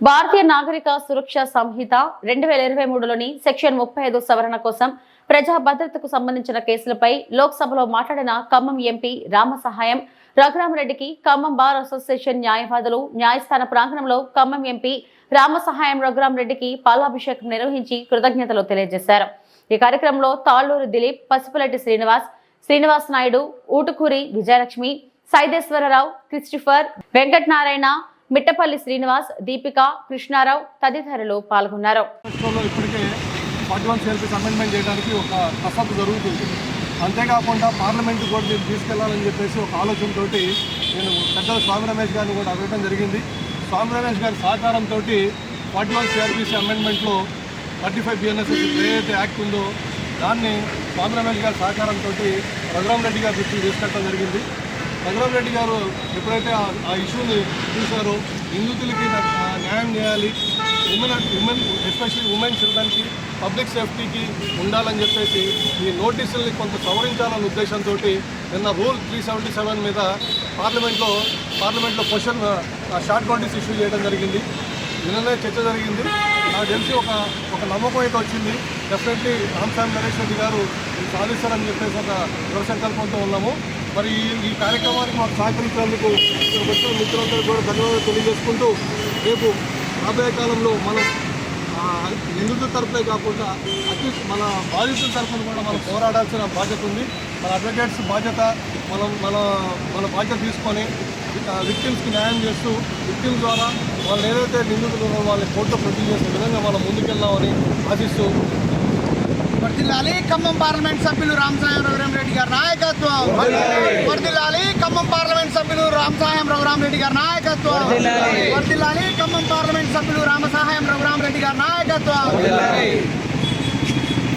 భారతీయ నాగరిక సురక్ష సంహిత 2023లోని section 35 సవరణ కోసం ప్రజా భద్రతకు సంబంధించిన కేసులపై లోక్సభలో మాట్లాడిన ఖమ్మం ఎంపీ రామసహాయం రఘురామరెడ్డికి ఖమ్మం బార్ అసోసియేషన్ న్యాయవాదులు న్యాయస్థాన ప్రాంగణంలో ఖమ్మం ఎంపీ రామసహాయం రఘురామరెడ్డికి పాలాభిషేకం నిర్వహించి కృతజ్ఞతలు తెలియజేశారు. ఈ కార్యక్రమంలో తాళ్లూరు దిలీప్, పసుపులెట్టి శ్రీనివాస్ నాయుడు, ఊటుకూరి విజయలక్ష్మి, సైదేశ్వరరావు, క్రిస్టిఫర్, వెంకటనారాయణ, మిట్టపల్లి శ్రీనివాస్, దీపిక, కృష్ణారావు తదితరులు పాల్గొన్నారు. ఇప్పటికే 41 CLPs అమెండ్మెంట్ చేయడానికి ఒక కసరత్తు జరుగుతుంది. అంతేకాకుండా పార్లమెంటు కూడా దీన్ని తీసుకెళ్లాలని చెప్పేసి ఒక ఆలోచనతోటి నేను పెద్దల స్వామి రమేష్ గారిని కూడా అడగడం జరిగింది. స్వామి రమేష్ గారి సహకారంతో 41 CLPs అమెండ్మెంట్లో 35 BNS ఏదైతే యాక్ట్ ఉందో దాన్ని స్వామి రమేష్ గారి సహకారంతో రఘురామరెడ్డి గారి దృష్టికి తీసుకెళ్ళడం జరిగింది. రఘురామరెడ్డి గారు ఎప్పుడైతే ఆ ఇష్యూని చూశారో నిందితులకి న్యాయం చేయాలి, ఉమెన్ ఎస్పెషల్లీ ఉమెన్ చిల్డ్రన్కి పబ్లిక్ సేఫ్టీకి ఉండాలని చెప్పేసి ఈ నోటీసుల్ని కొంత సవరించాలన్న ఉద్దేశంతో నిన్న రూల్ 377 మీద పార్లమెంట్లో క్వశ్చన్ షార్ట్ నోటీస్ ఇష్యూ చేయడం జరిగింది. నిన్ననే చర్చ జరిగింది. నాకు తెలిసి ఒక నమ్మకం అయితే వచ్చింది. డెఫినెట్లీ రామసాయం నరేష్ రెడ్డి గారు సాధిస్తారని చెప్పేసి ఒక దృఢ సంకల్పంతో ఉన్నాము. మరి ఈ కార్యక్రమానికి మాకు సహకరించినందుకు వచ్చిన మిత్రులందరూ కూడా ధన్యవాదాలు తెలియజేసుకుంటూ రేపు రాబోయే కాలంలో మనం నిందితుల తరఫునే కాకుండా అట్లీస్ట్ మన బాధితుల తరఫున కూడా మనం పోరాడాల్సిన బాధ్యత ఉంది. మన అడ్వకేట్స్ బాధ్యత మన బాధ్యత తీసుకొని విక్టిమ్స్కి న్యాయం చేస్తూ విక్టిమ్స్ ద్వారా వాళ్ళు ఏదైతే నిందితులు ఉన్నారో వాళ్ళని కోర్టులో ప్రొడ్యూస్ చేసే విధంగా మనం ముందుకెళ్దామని ఆశిస్తూ వర్ధిల్లాలి ఖమ్మం పార్లమెంట్ సభ్యులు రామసాయం రఘురామరెడ్డి గారి నాయకత్వం. వర్ధిల్లాలి ఖమ్మం పార్లమెంట్ సభ్యులు రామసాయం రఘురామరెడ్డి గారి నాయకత్వం. వర్ధిల్లాలి ఖమ్మం పార్లమెంట్ సభ్యులు రామసహాయం రఘురామరెడ్డి గారి నాయకత్వం.